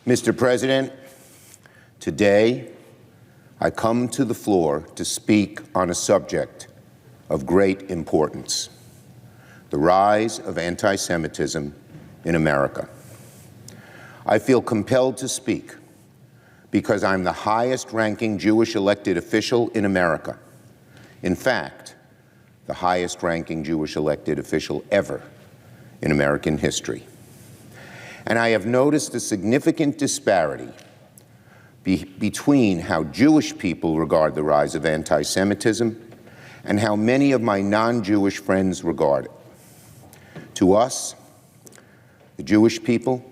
Mr. President, today I come to the floor to speak on a subject of great importance: the rise of anti-Semitism in America. I feel compelled to speak because I'm the highest-ranking Jewish elected official in America. In fact, the highest-ranking Jewish elected official ever in American history. And I have noticed a significant disparity between how Jewish people regard the rise of anti-Semitism and how many of my non-Jewish friends regard it. To us, the Jewish people,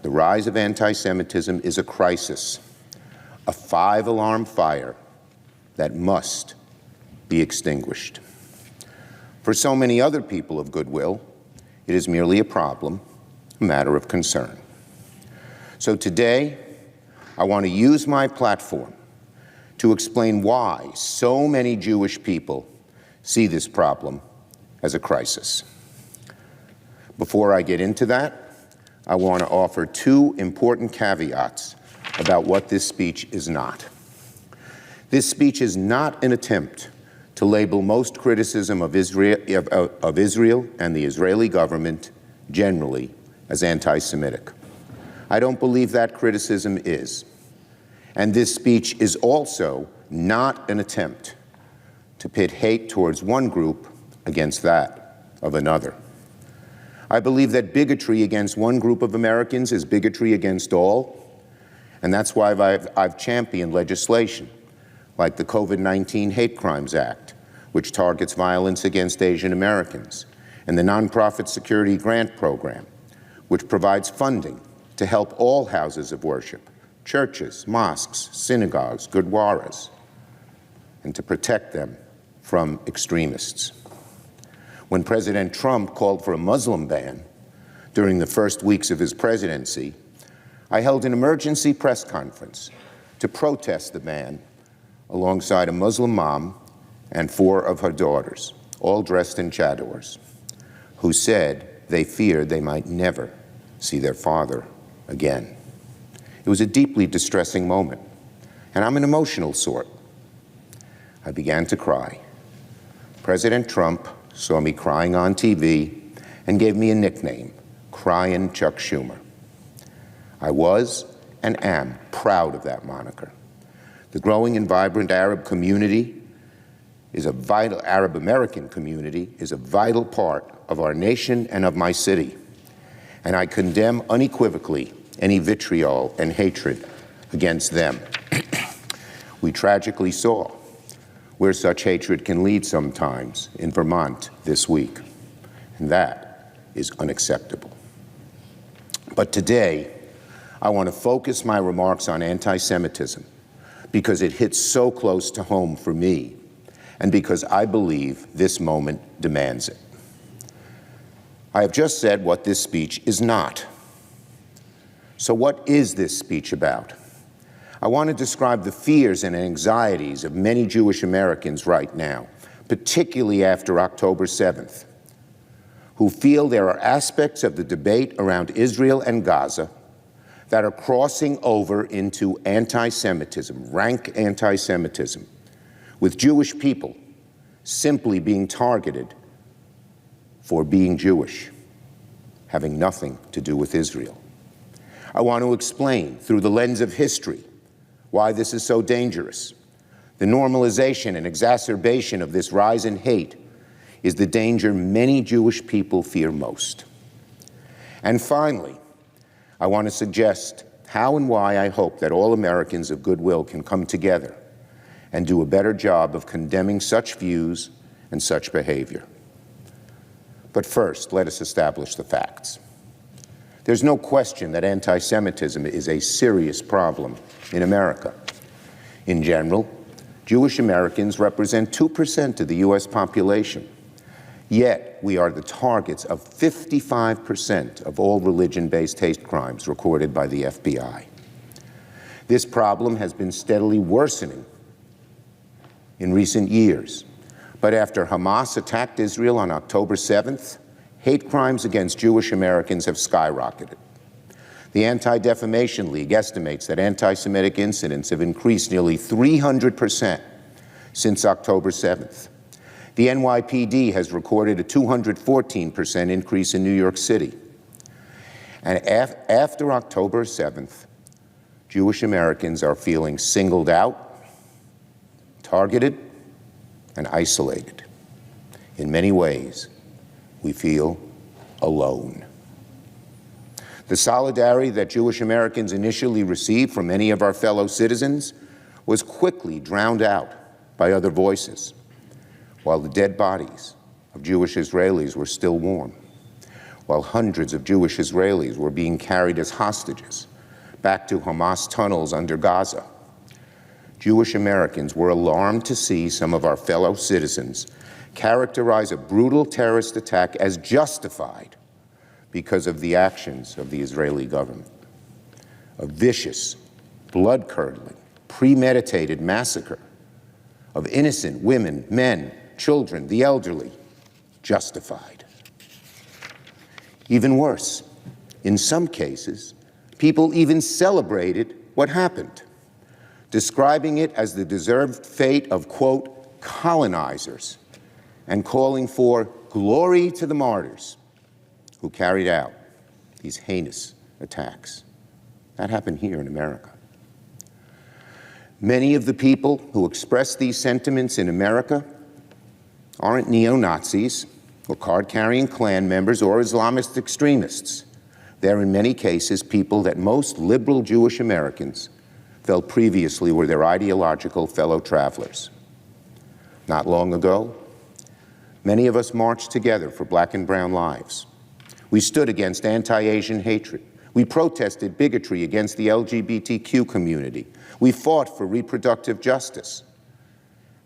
the rise of anti-Semitism is a crisis, a five-alarm fire that must be extinguished. For so many other people of goodwill, it is merely a problem, a matter of concern. So today, I want to use my platform to explain why so many Jewish people see this problem as a crisis. Before I get into that, I want to offer two important caveats about what this speech is not. This speech is not an attempt to label most criticism of Israel and the Israeli government generally as anti-Semitic. I don't believe that criticism is. And this speech is also not an attempt to pit hate towards one group against that of another. I believe that bigotry against one group of Americans is bigotry against all, and that's why I've championed legislation like the COVID-19 Hate Crimes Act, which targets violence against Asian Americans, and the Nonprofit Security Grant Program, which provides funding to help all houses of worship, churches, mosques, synagogues, gurdwaras, and to protect them from extremists. When President Trump called for a Muslim ban during the first weeks of his presidency, I held an emergency press conference to protest the ban alongside a Muslim mom and 4 of her daughters, all dressed in chadors, who said they feared they might never see their father again. It was a deeply distressing moment, and I'm an emotional sort. I began to cry. President Trump saw me crying on TV and gave me a nickname, Cryin' Chuck Schumer. I was and am proud of that moniker. The growing and vibrant Arab community is a vital, Arab American community is a vital part of our nation and of my city. And I condemn unequivocally any vitriol and hatred against them. We tragically saw where such hatred can lead sometimes in Vermont this week, and that is unacceptable. But today, I want to focus my remarks on anti-Semitism because it hits so close to home for me and because I believe this moment demands it. I have just said what this speech is not. So what is this speech about? I want to describe the fears and anxieties of many Jewish Americans right now, particularly after October 7th, who feel there are aspects of the debate around Israel and Gaza that are crossing over into anti-Semitism, rank anti-Semitism, with Jewish people simply being targeted for being Jewish, having nothing to do with Israel. I want to explain through the lens of history why this is so dangerous. The normalization and exacerbation of this rise in hate is the danger many Jewish people fear most. And finally, I want to suggest how and why I hope that all Americans of goodwill can come together and do a better job of condemning such views and such behavior. But first, let us establish the facts. There's no question that anti-Semitism is a serious problem in America. In general, Jewish Americans represent 2% of the U.S. population. Yet, we are the targets of 55% of all religion-based hate crimes recorded by the FBI. This problem has been steadily worsening in recent years. But after Hamas attacked Israel on October 7th, hate crimes against Jewish Americans have skyrocketed. The Anti-Defamation League estimates that anti-Semitic incidents have increased nearly 300% since October 7th. The NYPD has recorded a 214% increase in New York City. And after October 7th, Jewish Americans are feeling singled out, targeted, and isolated. In many ways, we feel alone. The solidarity that Jewish Americans initially received from many of our fellow citizens was quickly drowned out by other voices, while the dead bodies of Jewish Israelis were still warm, while hundreds of Jewish Israelis were being carried as hostages back to Hamas tunnels under Gaza. Jewish Americans were alarmed to see some of our fellow citizens characterize a brutal terrorist attack as justified because of the actions of the Israeli government. A vicious, blood-curdling, premeditated massacre of innocent women, men, children, the elderly, justified. Even worse, in some cases, people even celebrated what happened, describing it as the deserved fate of, quote, colonizers, and calling for glory to the martyrs who carried out these heinous attacks. That happened here in America. Many of the people who express these sentiments in America aren't neo-Nazis or card-carrying Klan members or Islamist extremists. They're in many cases people that most liberal Jewish Americans felt previously were their ideological fellow travelers. Not long ago, many of us marched together for Black and brown lives. We stood against anti-Asian hatred. We protested bigotry against the LGBTQ community. We fought for reproductive justice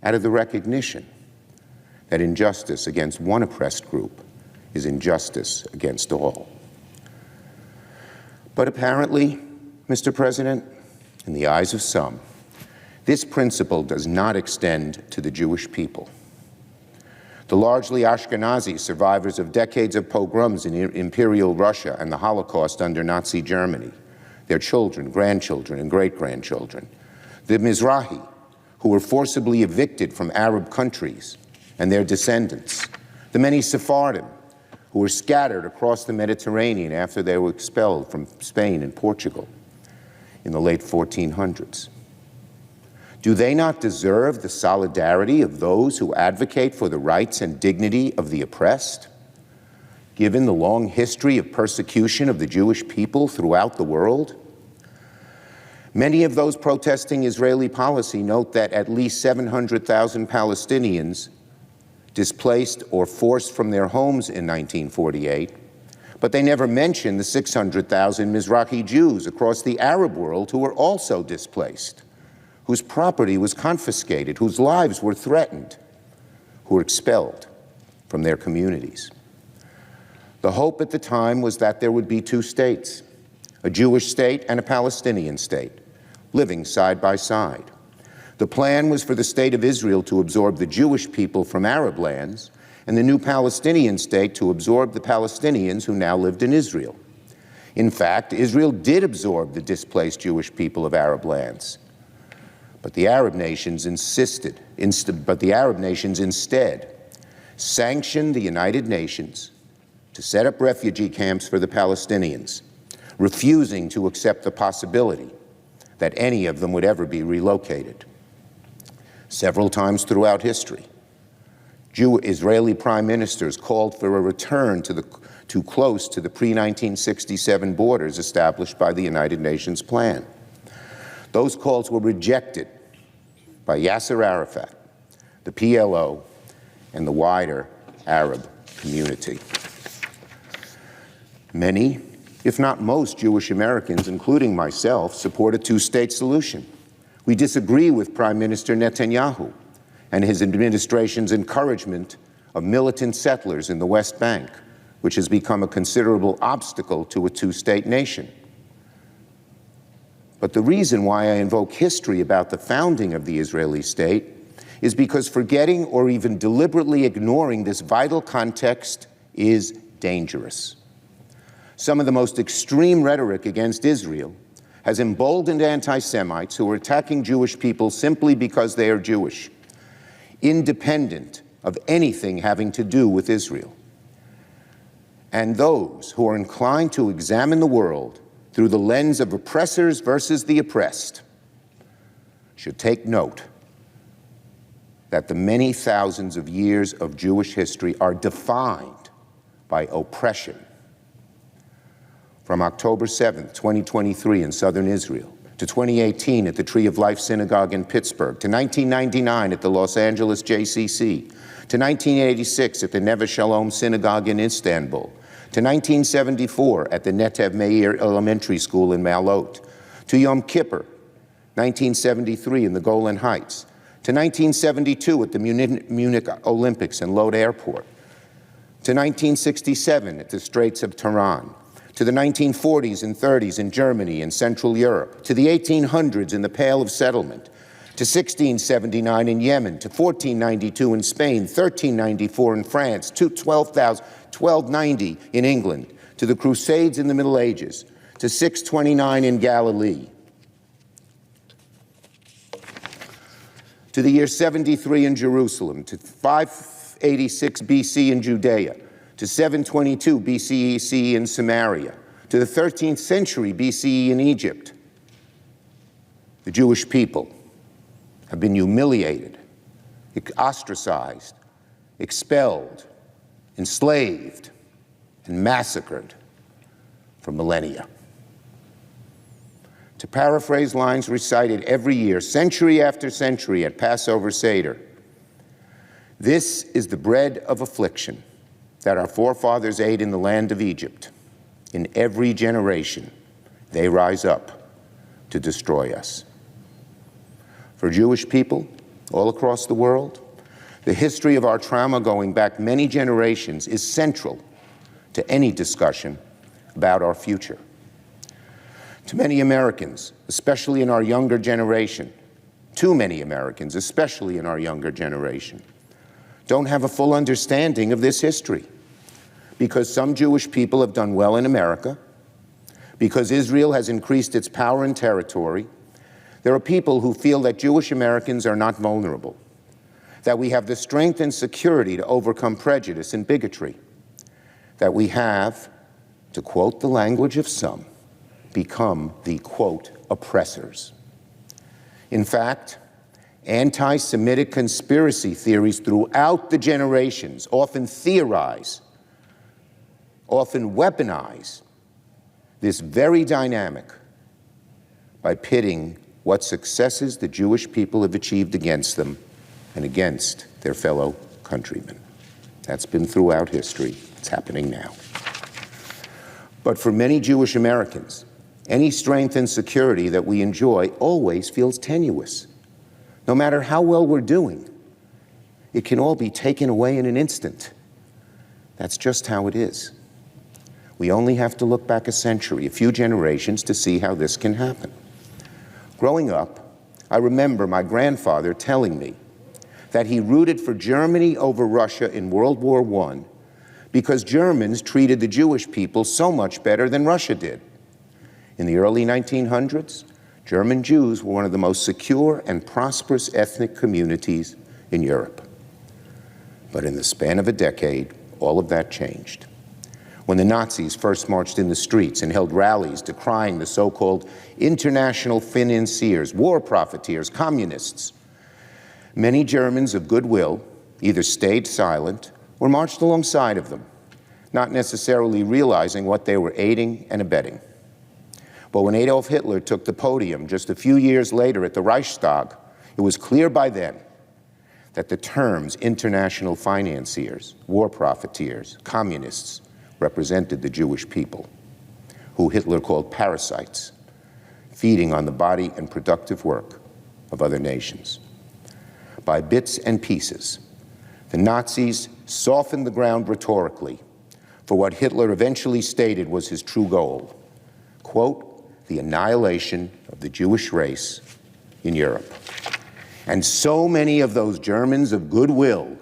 out of the recognition that injustice against one oppressed group is injustice against all. But apparently, Mr. President, in the eyes of some, this principle does not extend to the Jewish people. The largely Ashkenazi survivors of decades of pogroms in Imperial Russia and the Holocaust under Nazi Germany, their children, grandchildren, and great-grandchildren, the Mizrahi, who were forcibly evicted from Arab countries, and their descendants, the many Sephardim, who were scattered across the Mediterranean after they were expelled from Spain and Portugal in the late 1400s. Do they not deserve the solidarity of those who advocate for the rights and dignity of the oppressed, given the long history of persecution of the Jewish people throughout the world? Many of those protesting Israeli policy note that at least 700,000 Palestinians displaced or forced from their homes in 1948, but they never mention the 600,000 Mizrahi Jews across the Arab world who were also displaced, whose property was confiscated, whose lives were threatened, who were expelled from their communities. The hope at the time was that there would be two states, a Jewish state and a Palestinian state, living side by side. The plan was for the state of Israel to absorb the Jewish people from Arab lands and the new Palestinian state to absorb the Palestinians who now lived in Israel. In fact, Israel did absorb the displaced Jewish people of Arab lands. But the Arab nations instead sanctioned the United Nations to set up refugee camps for the Palestinians, refusing to accept the possibility that any of them would ever be relocated. Several times throughout history, Israeli prime ministers called for a return to close to the pre-1967 borders established by the United Nations plan. Those calls were rejected by Yasser Arafat, the PLO, and the wider Arab community. Many, if not most, Jewish Americans, including myself, support a two-state solution. We disagree with Prime Minister Netanyahu and his administration's encouragement of militant settlers in the West Bank, which has become a considerable obstacle to a two-state nation. But the reason why I invoke history about the founding of the Israeli state is because forgetting or even deliberately ignoring this vital context is dangerous. Some of the most extreme rhetoric against Israel has emboldened anti-Semites who are attacking Jewish people simply because they are Jewish, independent of anything having to do with Israel. And those who are inclined to examine the world through the lens of oppressors versus the oppressed should take note that the many thousands of years of Jewish history are defined by oppression. From October 7th, 2023 in southern Israel, to 2018 at the Tree of Life Synagogue in Pittsburgh, to 1999 at the Los Angeles JCC, to 1986 at the Neve Shalom Synagogue in Istanbul, to 1974 at the Netev Meir Elementary School in Malot, to Yom Kippur, 1973 in the Golan Heights, to 1972 at the Munich Olympics and Lod Airport, to 1967 at the Straits of Tiran, to the 1940s and 30s in Germany and Central Europe, to the 1800s in the Pale of Settlement, to 1679 in Yemen, to 1492 in Spain, 1394 in France, to 1290 in England, to the Crusades in the Middle Ages, to 629 in Galilee, to the year 73 in Jerusalem, to 586 BC in Judea, to 722 BCE in Samaria, to the 13th century BCE in Egypt. The Jewish people have been humiliated, ostracized, expelled, enslaved, and massacred for millennia. To paraphrase lines recited every year, century after century at Passover Seder, this is the bread of affliction that our forefathers ate in the land of Egypt. In every generation, they rise up to destroy us. For Jewish people all across the world, the history of our trauma going back many generations is central to any discussion about our future. To many Americans, especially in our younger generation, too many Americans, especially in our younger generation, don't have a full understanding of this history. Because some Jewish people have done well in America, because Israel has increased its power and territory, there are people who feel that Jewish Americans are not vulnerable, that we have the strength and security to overcome prejudice and bigotry, that we have, to quote the language of some, become the, quote, oppressors. In fact, anti-Semitic conspiracy theories throughout the generations often theorize, often weaponize this very dynamic by pitting what successes the Jewish people have achieved against them and against their fellow countrymen. That's been throughout history. It's happening now. But for many Jewish Americans, any strength and security that we enjoy always feels tenuous. No matter how well we're doing, it can all be taken away in an instant. That's just how it is. We only have to look back a century, a few generations, to see how this can happen. Growing up, I remember my grandfather telling me that he rooted for Germany over Russia in World War I because Germans treated the Jewish people so much better than Russia did. In the early 1900s, German Jews were one of the most secure and prosperous ethnic communities in Europe. But in the span of a decade, all of that changed. When the Nazis first marched in the streets and held rallies decrying the so-called international financiers, war profiteers, communists, many Germans of goodwill either stayed silent or marched alongside of them, not necessarily realizing what they were aiding and abetting. But when Adolf Hitler took the podium just a few years later at the Reichstag, it was clear by then that the terms international financiers, war profiteers, communists represented the Jewish people, who Hitler called parasites, feeding on the body and productive work of other nations. By bits and pieces, the Nazis softened the ground rhetorically for what Hitler eventually stated was his true goal, quote, the annihilation of the Jewish race in Europe. And so many of those Germans of goodwill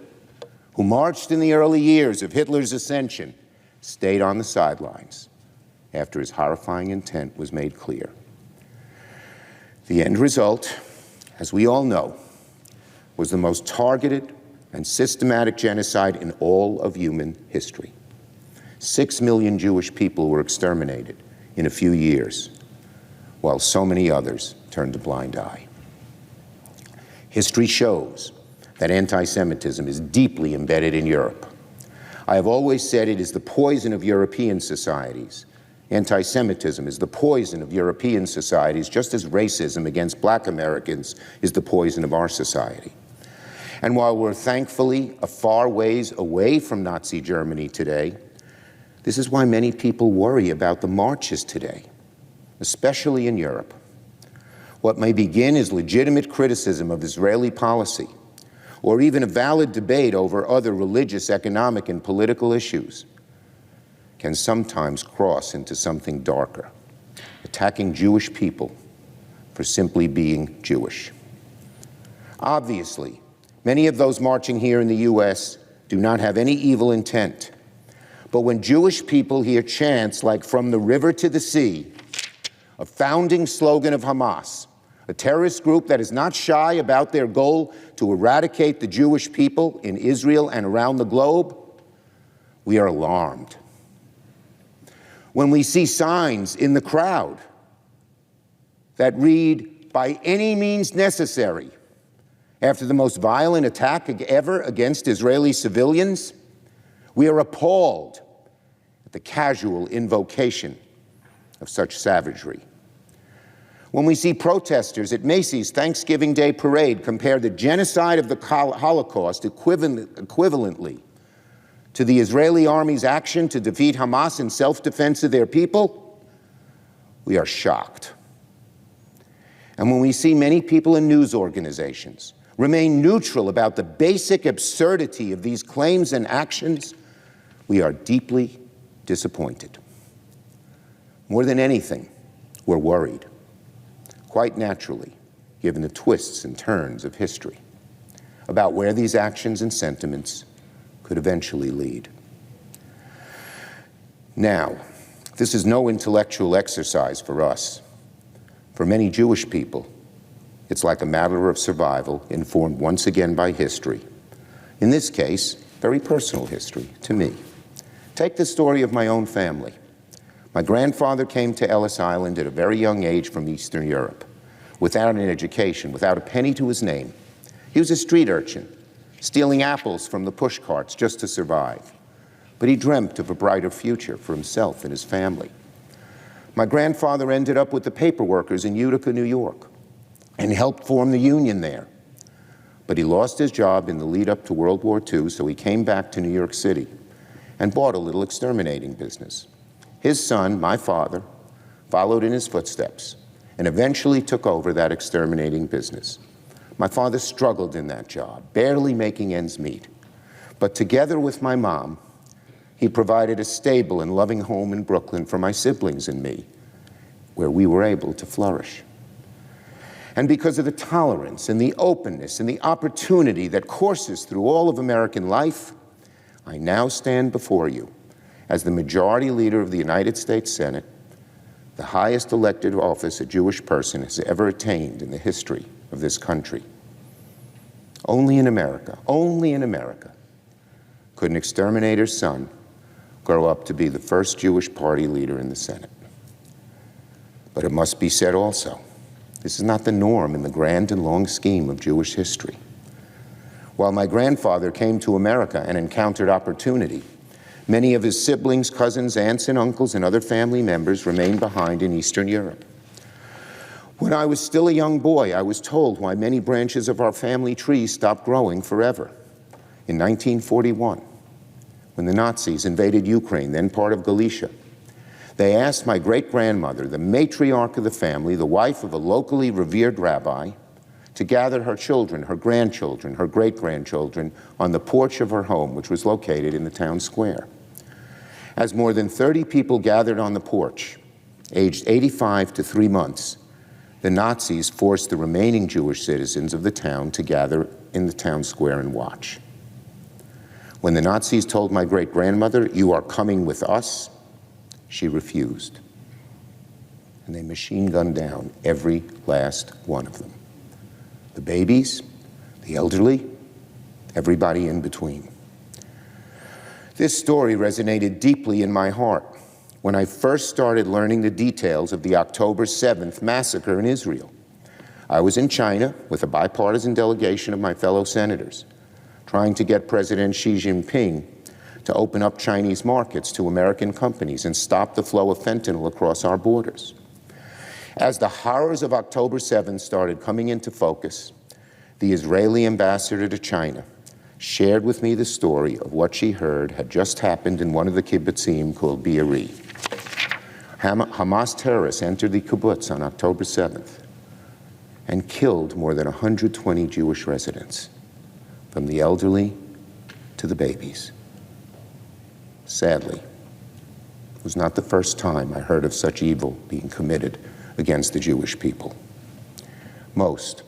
who marched in the early years of Hitler's ascension stayed on the sidelines, after his horrifying intent was made clear. The end result, as we all know, was the most targeted and systematic genocide in all of human history. 6 million Jewish people were exterminated in a few years, while so many others turned a blind eye. History shows that anti-Semitism is deeply embedded in Europe. I have always said it is the poison of European societies. Anti-Semitism is the poison of European societies, just as racism against Black Americans is the poison of our society. And while we're thankfully a far ways away from Nazi Germany today, this is why many people worry about the marches today, especially in Europe. What may begin as legitimate criticism of Israeli policy, or even a valid debate over other religious, economic, and political issues, can sometimes cross into something darker, attacking Jewish people for simply being Jewish. Obviously, many of those marching here in the U.S. do not have any evil intent. But when Jewish people hear chants like "From the river to the sea," a founding slogan of Hamas, a terrorist group that is not shy about their goal to eradicate the Jewish people in Israel and around the globe, we are alarmed. When we see signs in the crowd that read, "By any means necessary," after the most violent attack ever against Israeli civilians, we are appalled at the casual invocation of such savagery. When we see protesters at Macy's Thanksgiving Day Parade compare the genocide of the Holocaust equivalently to the Israeli army's action to defeat Hamas in self-defense of their people, we are shocked. And when we see many people in news organizations remain neutral about the basic absurdity of these claims and actions, we are deeply disappointed. More than anything, we're worried, quite naturally, given the twists and turns of history, about where these actions and sentiments could eventually lead. Now, this is no intellectual exercise for us. For many Jewish people, it's like a matter of survival, informed once again by history. In this case, very personal history to me. Take the story of my own family. My grandfather came to Ellis Island at a very young age from Eastern Europe, without an education, without a penny to his name. He was a street urchin, stealing apples from the push carts just to survive. But he dreamt of a brighter future for himself and his family. My grandfather ended up with the paper workers in Utica, New York, and helped form the union there. But he lost his job in the lead up to World War II, so he came back to New York City and bought a little exterminating business. His son, my father, followed in his footsteps and eventually took over that exterminating business. My father struggled in that job, barely making ends meet. But together with my mom, he provided a stable and loving home in Brooklyn for my siblings and me, where we were able to flourish. And because of the tolerance and the openness and the opportunity that courses through all of American life, I now stand before you as the majority leader of the United States Senate, the highest elected office a Jewish person has ever attained in the history of this country. Only in America could an exterminator's son grow up to be the first Jewish party leader in the Senate. But it must be said also, this is not the norm in the grand and long scheme of Jewish history. While my grandfather came to America and encountered opportunity, many of his siblings, cousins, aunts, and uncles, and other family members remained behind in Eastern Europe. When I was still a young boy, I was told why many branches of our family tree stopped growing forever. In 1941, when the Nazis invaded Ukraine, then part of Galicia, they asked my great-grandmother, the matriarch of the family, the wife of a locally revered rabbi, to gather her children, her grandchildren, her great-grandchildren on the porch of her home, which was located in the town square. As more than 30 people gathered on the porch, aged 85 to 3 months, the Nazis forced the remaining Jewish citizens of the town to gather in the town square and watch. When the Nazis told my great-grandmother, "You are coming with us," She refused. And they machine-gunned down every last one of them. The babies, the elderly, everybody in between. This story resonated deeply in my heart when I first started learning the details of the October 7th massacre in Israel. I was in China with a bipartisan delegation of my fellow senators, trying to get President Xi Jinping to open up Chinese markets to American companies and stop the flow of fentanyl across our borders. As the horrors of October 7th started coming into focus, the Israeli ambassador to China shared with me the story of what she heard had just happened in one of the kibbutzim called Be'eri. Hamas terrorists entered the kibbutz on October 7th and killed more than 120 Jewish residents, from the elderly to the babies. Sadly, it was not the first time I heard of such evil being committed against the Jewish people. Most,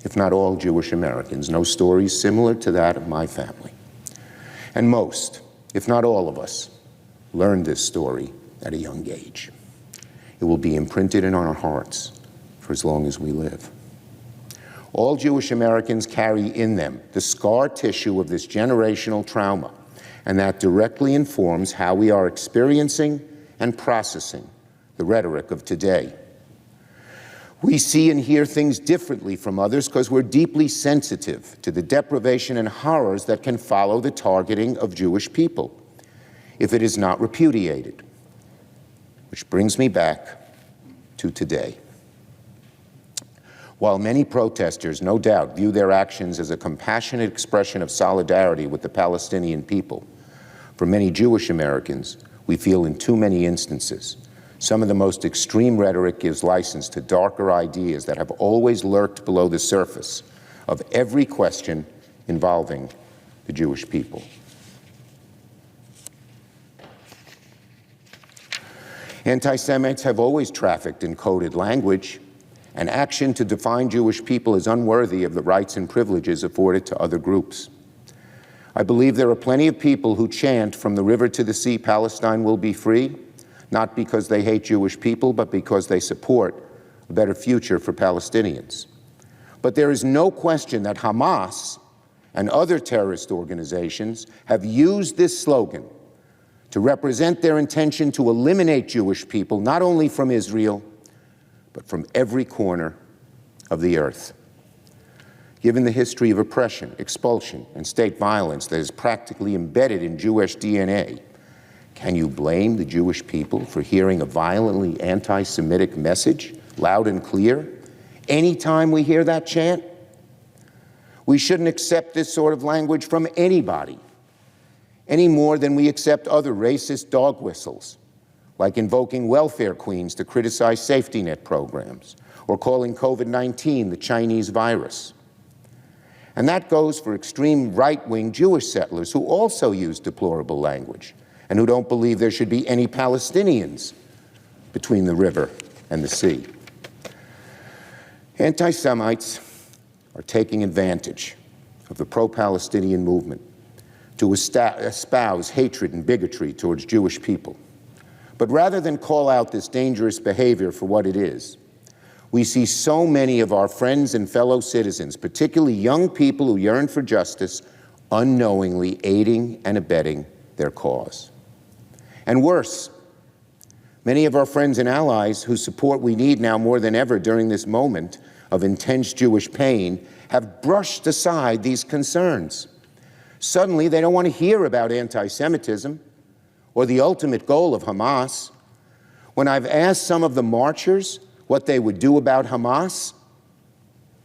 if not all, Jewish Americans know stories similar to that of my family. And most, if not all of us, learned this story at a young age. It will be imprinted in our hearts for as long as we live. All Jewish Americans carry in them the scar tissue of this generational trauma, and that directly informs how we are experiencing and processing the rhetoric of today. We see and hear things differently from others because we're deeply sensitive to the deprivation and horrors that can follow the targeting of Jewish people if it is not repudiated. Which brings me back to today. While many protesters, no doubt, view their actions as a compassionate expression of solidarity with the Palestinian people, for many Jewish Americans, we feel in too many instances some of the most extreme rhetoric gives license to darker ideas that have always lurked below the surface of every question involving the Jewish people. Anti-Semites have always trafficked in coded language and action to define Jewish people as unworthy of the rights and privileges afforded to other groups. I believe there are plenty of people who chant from the river to the sea, Palestine will be free, not because they hate Jewish people, but because they support a better future for Palestinians. But there is no question that Hamas and other terrorist organizations have used this slogan to represent their intention to eliminate Jewish people, not only from Israel, but from every corner of the earth. Given the history of oppression, expulsion, and state violence that is practically embedded in Jewish DNA, can you blame the Jewish people for hearing a violently anti-Semitic message, loud and clear, anytime we hear that chant? We shouldn't accept this sort of language from anybody, any more than we accept other racist dog whistles, like invoking welfare queens to criticize safety net programs, or calling COVID-19 the Chinese virus. And that goes for extreme right-wing Jewish settlers who also use deplorable language, and who don't believe there should be any Palestinians between the river and the sea. Anti-Semites are taking advantage of the pro-Palestinian movement to espouse hatred and bigotry towards Jewish people. But rather than call out this dangerous behavior for what it is, we see so many of our friends and fellow citizens, particularly young people who yearn for justice, unknowingly aiding and abetting their cause. And worse, many of our friends and allies whose support we need now more than ever during this moment of intense Jewish pain have brushed aside these concerns. Suddenly, they don't want to hear about anti-Semitism or the ultimate goal of Hamas. When I've asked some of the marchers what they would do about Hamas,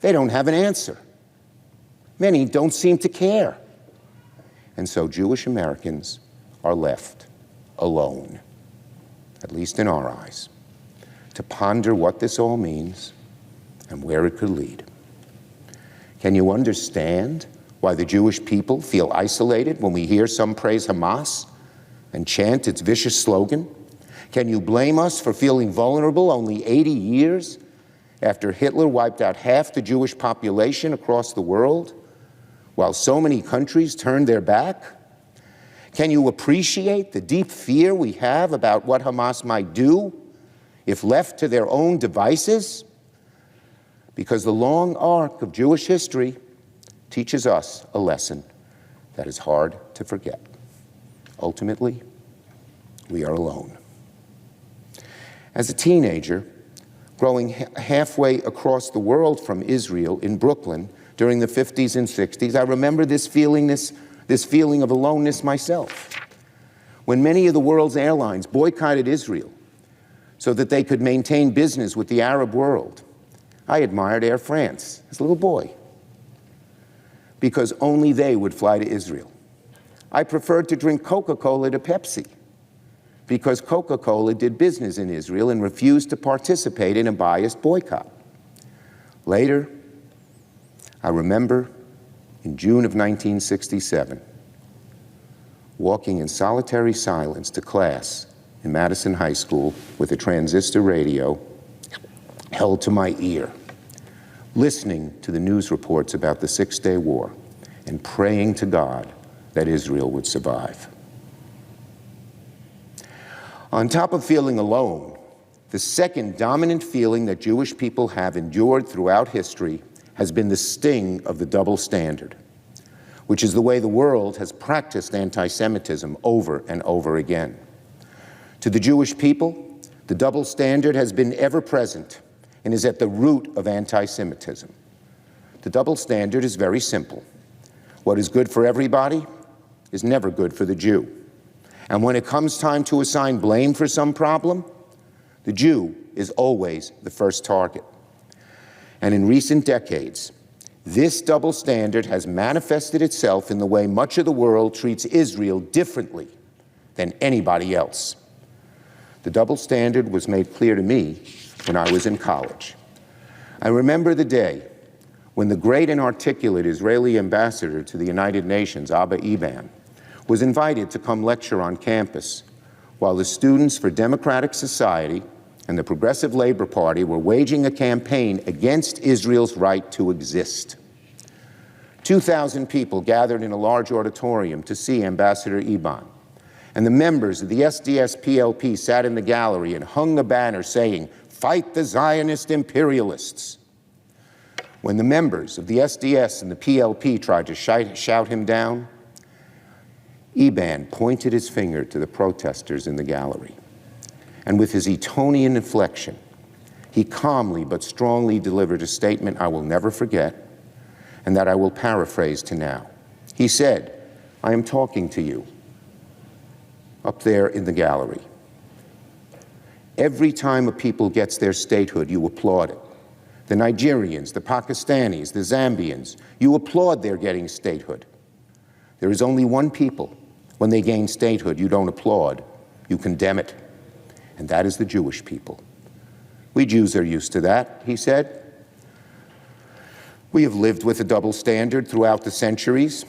they don't have an answer. Many don't seem to care. And so Jewish Americans are left alone, at least in our eyes, to ponder what this all means and where it could lead. Can you understand why the Jewish people feel isolated when we hear some praise Hamas and chant its vicious slogan? Can you blame us for feeling vulnerable only 80 years after Hitler wiped out half the Jewish population across the world, while so many countries turned their back? Can you appreciate the deep fear we have about what Hamas might do if left to their own devices? Because the long arc of Jewish history teaches us a lesson that is hard to forget. Ultimately, we are alone. As a teenager, growing halfway across the world from Israel in Brooklyn during the 50s and 60s, I remember this feeling of aloneness myself. When many of the world's airlines boycotted Israel so that they could maintain business with the Arab world, I admired Air France as a little boy because only they would fly to Israel. I preferred to drink Coca-Cola to Pepsi because Coca-Cola did business in Israel and refused to participate in a biased boycott. Later, I remember in June of 1967, walking in solitary silence to class in Madison High School with a transistor radio held to my ear, listening to the news reports about the Six-Day War and praying to God that Israel would survive. On top of feeling alone, the second dominant feeling that Jewish people have endured throughout history has been the sting of the double standard, which is the way the world has practiced anti-Semitism over and over again. To the Jewish people, the double standard has been ever present and is at the root of anti-Semitism. The double standard is very simple. What is good for everybody is never good for the Jew. And when it comes time to assign blame for some problem, the Jew is always the first target. And in recent decades, this double standard has manifested itself in the way much of the world treats Israel differently than anybody else. The double standard was made clear to me when I was in college. I remember the day when the great and articulate Israeli ambassador to the United Nations, Abba Eban, was invited to come lecture on campus while the Students for Democratic Society and the Progressive Labor Party were waging a campaign against Israel's right to exist. 2,000 people gathered in a large auditorium to see Ambassador Eban, and the members of the SDS-PLP sat in the gallery and hung a banner saying, "Fight the Zionist imperialists." When the members of the SDS and the PLP tried to shout him down, Eban pointed his finger to the protesters in the gallery, and with his Etonian inflection, he calmly but strongly delivered a statement I will never forget, and that I will paraphrase to now. He said, "I am talking to you up there in the gallery. Every time a people gets their statehood, you applaud it. The Nigerians, the Pakistanis, the Zambians, you applaud their getting statehood. There is only one people, when they gain statehood, you don't applaud, you condemn it, and that is the Jewish people. We Jews are used to that," he said. "We have lived with a double standard throughout the centuries.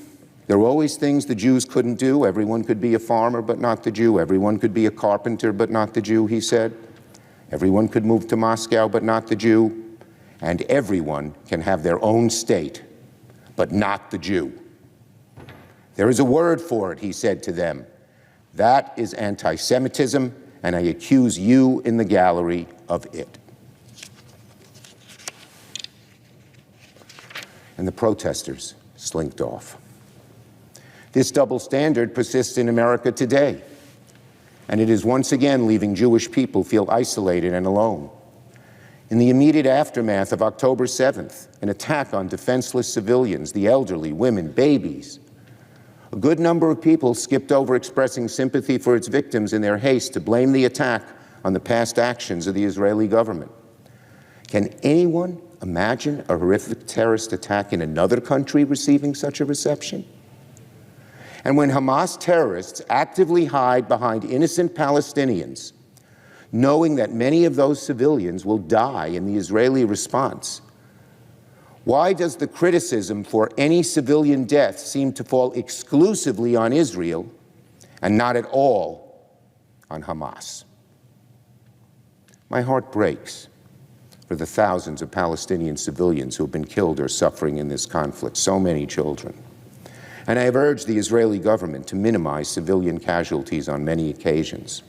There were always things the Jews couldn't do. Everyone could be a farmer, but not the Jew. Everyone could be a carpenter, but not the Jew," he said. "Everyone could move to Moscow, but not the Jew. And everyone can have their own state, but not the Jew. There is a word for it," he said to them. "That is anti-Semitism, and I accuse you in the gallery of it." And the protesters slinked off. This double standard persists in America today, and it is once again leaving Jewish people feel isolated and alone. In the immediate aftermath of October 7th, an attack on defenseless civilians, the elderly, women, babies, a good number of people skipped over expressing sympathy for its victims in their haste to blame the attack on the past actions of the Israeli government. Can anyone imagine a horrific terrorist attack in another country receiving such a reception? And when Hamas terrorists actively hide behind innocent Palestinians, knowing that many of those civilians will die in the Israeli response, why does the criticism for any civilian death seem to fall exclusively on Israel and not at all on Hamas? My heart breaks for the thousands of Palestinian civilians who have been killed or suffering in this conflict, so many children. and I have urged the Israeli government to minimize civilian casualties on many occasions.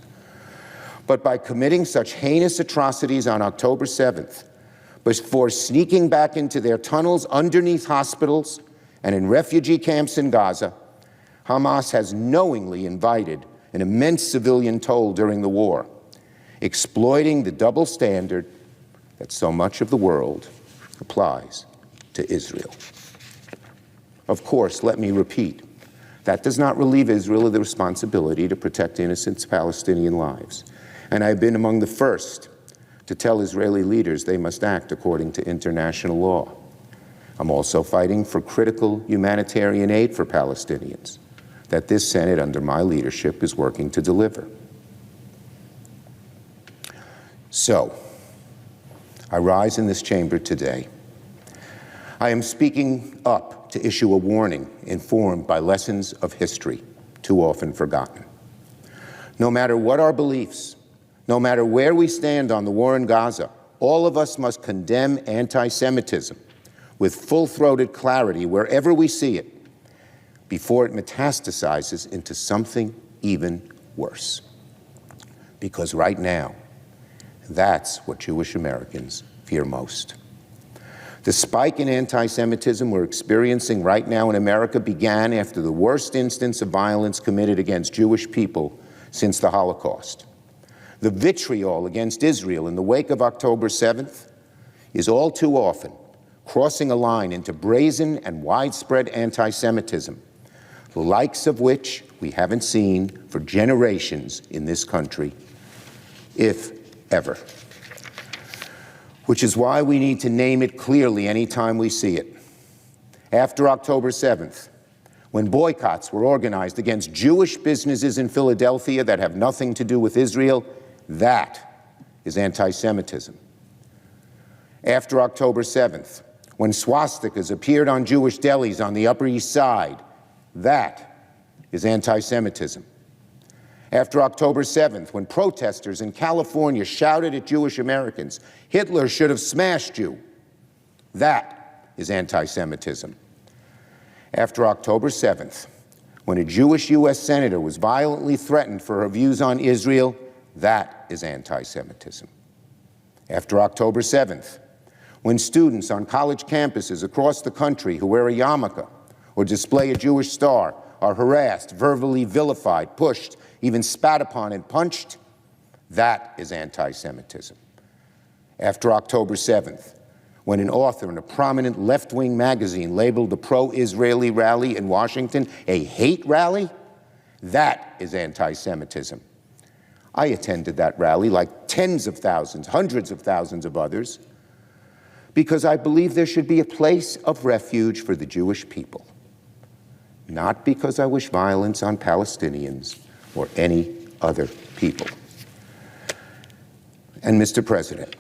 But by committing such heinous atrocities on October 7th, before sneaking back into their tunnels underneath hospitals and in refugee camps in Gaza, Hamas has knowingly invited an immense civilian toll during the war, exploiting the double standard that so much of the world applies to Israel. Of course, let me repeat, that does not relieve Israel of the responsibility to protect innocent Palestinian lives. And I've been among the first to tell Israeli leaders they must act according to international law. I'm also fighting for critical humanitarian aid for Palestinians that this Senate, under my leadership, is working to deliver. So, I rise in this chamber today. I am speaking up to issue a warning informed by lessons of history too often forgotten. No matter what our beliefs, no matter where we stand on the war in Gaza, all of us must condemn anti-Semitism with full-throated clarity wherever we see it before it metastasizes into something even worse. Because right now, that's what Jewish Americans fear most. The spike in anti-Semitism we're experiencing right now in America began after the worst instance of violence committed against Jewish people since the Holocaust. The vitriol against Israel in the wake of October 7th is all too often crossing a line into brazen and widespread anti-Semitism, the likes of which we haven't seen for generations in this country, if ever. Which is why we need to name it clearly anytime we see it. After October 7th, when boycotts were organized against Jewish businesses in Philadelphia that have nothing to do with Israel, that is anti-Semitism. After October 7th, when swastikas appeared on Jewish delis on the Upper East Side, that is anti-Semitism. After October 7th, when protesters in California shouted at Jewish Americans, "Hitler should have smashed you," that is anti-Semitism. After October 7th, when a Jewish U.S. senator was violently threatened for her views on Israel, that is anti-Semitism. After October 7th, when students on college campuses across the country who wear a yarmulke or display a Jewish star are harassed, verbally vilified, pushed, even spat upon and punched, that is anti-Semitism. After October 7th, when an author in a prominent left-wing magazine labeled the pro-Israeli rally in Washington a hate rally, that is anti-Semitism. I attended that rally like tens of thousands, hundreds of thousands of others, because I believe there should be a place of refuge for the Jewish people, not because I wish violence on Palestinians or any other people. And Mr. President,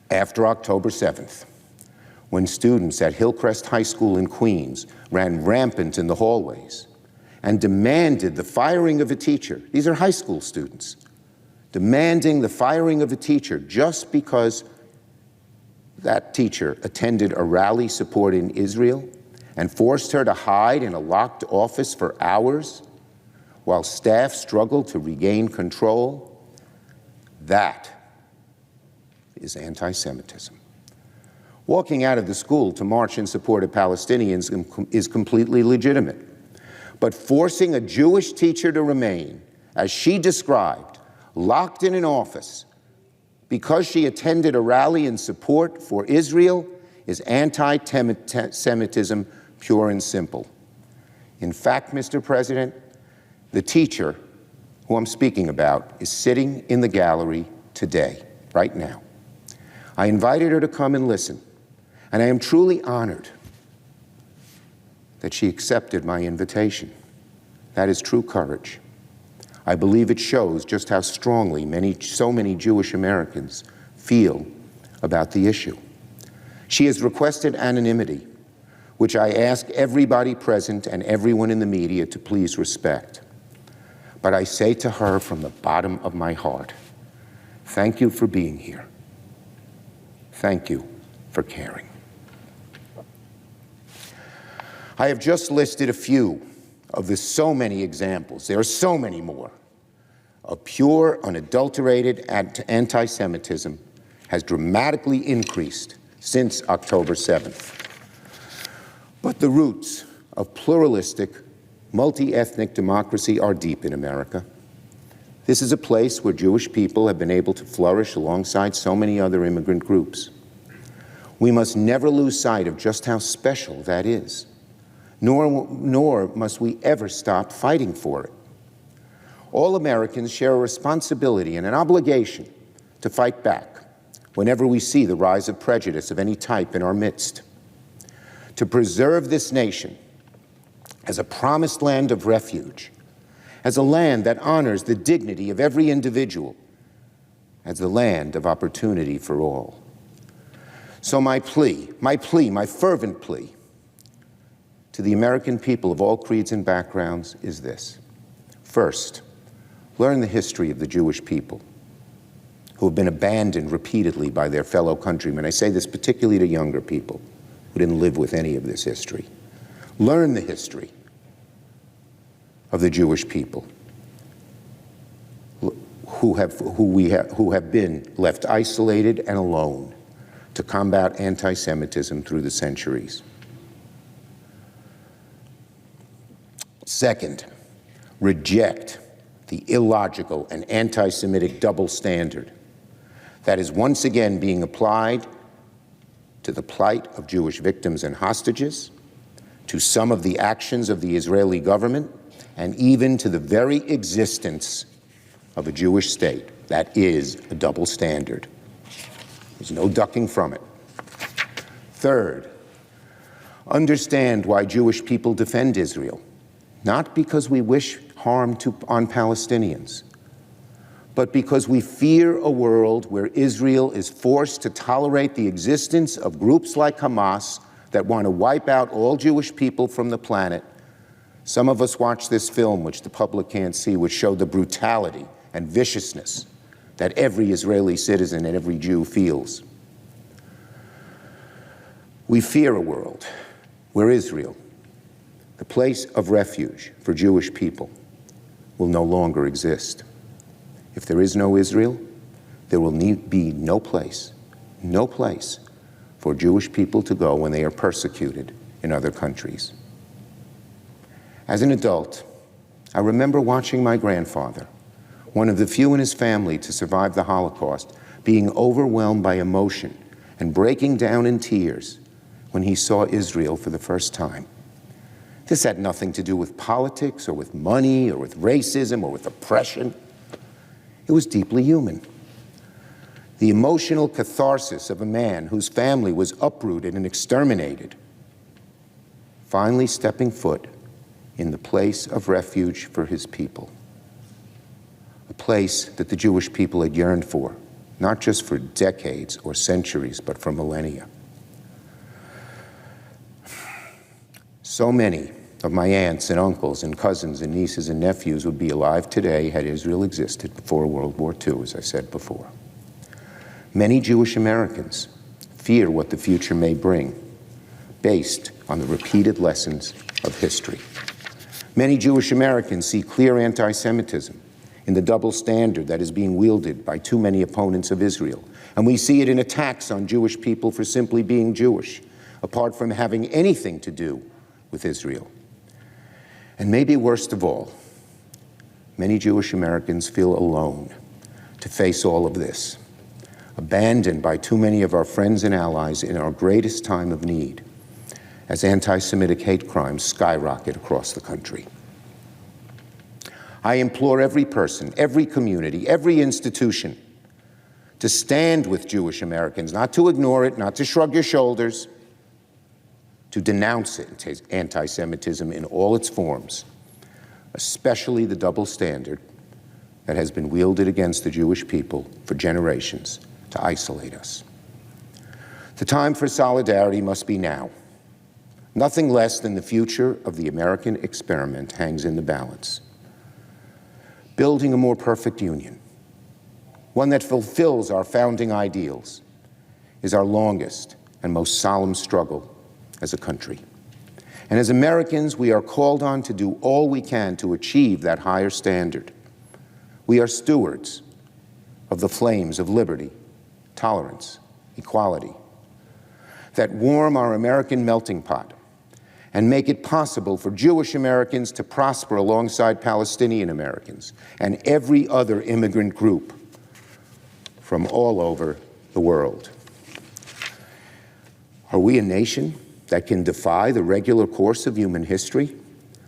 after October 7th, when students at Hillcrest High School in Queens ran rampant in the hallways and demanded the firing of a teacher, these are high school students, demanding the firing of a teacher just because that teacher attended a rally supporting Israel and forced her to hide in a locked office for hours while staff struggled to regain control, that is anti-Semitism. Walking out of the school to march in support of Palestinians is completely legitimate. But forcing a Jewish teacher to remain, as she described, locked in an office because she attended a rally in support for Israel is anti-Semitism, pure and simple. In fact, Mr. President, the teacher who I'm speaking about is sitting in the gallery today, right now. I invited her to come and listen, and I am truly honored that she accepted my invitation. That is true courage. I believe it shows just how strongly so many Jewish Americans feel about the issue. She has requested anonymity, which I ask everybody present and everyone in the media to please respect. But I say to her from the bottom of my heart, thank you for being here. Thank you for caring. I have just listed a few of the so many examples, there are so many more, of pure, unadulterated anti-Semitism has dramatically increased since October 7th. But the roots of pluralistic, multi-ethnic democracy are deep in America. This is a place where Jewish people have been able to flourish alongside so many other immigrant groups. We must never lose sight of just how special that is, nor must we ever stop fighting for it. All Americans share a responsibility and an obligation to fight back whenever we see the rise of prejudice of any type in our midst. To preserve this nation as a promised land of refuge, as a land that honors the dignity of every individual, as the land of opportunity for all. So my fervent plea to the American people of all creeds and backgrounds is this. First, learn the history of the Jewish people who have been abandoned repeatedly by their fellow countrymen. I say this particularly to younger people who didn't live with any of this history. Learn the history of the Jewish people who have been left isolated and alone to combat anti-Semitism through the centuries. Second, reject the illogical and anti-Semitic double standard that is once again being applied to the plight of Jewish victims and hostages, to some of the actions of the Israeli government, and even to the very existence of a Jewish state. That is a double standard. There's no ducking from it. Third, understand why Jewish people defend Israel, not because we wish harm on Palestinians, but because we fear a world where Israel is forced to tolerate the existence of groups like Hamas that want to wipe out all Jewish people from the planet. Some of us watched this film, which the public can't see, which showed the brutality and viciousness that every Israeli citizen and every Jew feels. We fear a world where Israel, the place of refuge for Jewish people, will no longer exist. If there is no Israel, there will be no place for Jewish people to go when they are persecuted in other countries. As an adult, I remember watching my grandfather, one of the few in his family to survive the Holocaust, being overwhelmed by emotion and breaking down in tears when he saw Israel for the first time. This had nothing to do with politics or with money or with racism or with oppression. It was deeply human. The emotional catharsis of a man whose family was uprooted and exterminated, finally stepping foot in the place of refuge for his people. A place that the Jewish people had yearned for, not just for decades or centuries, but for millennia. So many of my aunts and uncles and cousins and nieces and nephews would be alive today had Israel existed before World War II, as I said before. Many Jewish Americans fear what the future may bring, based on the repeated lessons of history. Many Jewish Americans see clear anti-Semitism in the double standard that is being wielded by too many opponents of Israel. And we see it in attacks on Jewish people for simply being Jewish, apart from having anything to do with Israel. And maybe worst of all, many Jewish Americans feel alone to face all of this, abandoned by too many of our friends and allies in our greatest time of need, as anti-Semitic hate crimes skyrocket across the country. I implore every person, every community, every institution to stand with Jewish Americans, not to ignore it, not to shrug your shoulders, to denounce it, anti-Semitism in all its forms, especially the double standard that has been wielded against the Jewish people for generations to isolate us. The time for solidarity must be now. Nothing less than the future of the American experiment hangs in the balance. Building a more perfect union, one that fulfills our founding ideals, is our longest and most solemn struggle as a country. And as Americans, we are called on to do all we can to achieve that higher standard. We are stewards of the flames of liberty, tolerance, equality that warm our American melting pot and make it possible for Jewish Americans to prosper alongside Palestinian Americans and every other immigrant group from all over the world. Are we a nation that can defy the regular course of human history,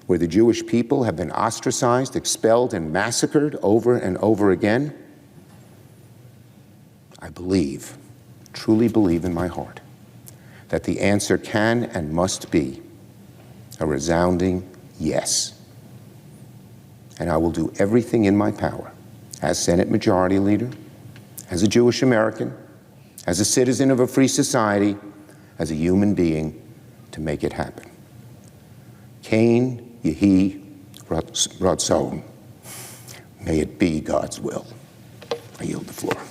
where the Jewish people have been ostracized, expelled, and massacred over and over again? I believe, truly believe in my heart, that the answer can and must be a resounding yes. And I will do everything in my power, as Senate Majority Leader, as a Jewish American, as a citizen of a free society, as a human being, to make it happen. Kain Yehi Ratzon. May it be God's will. I yield the floor.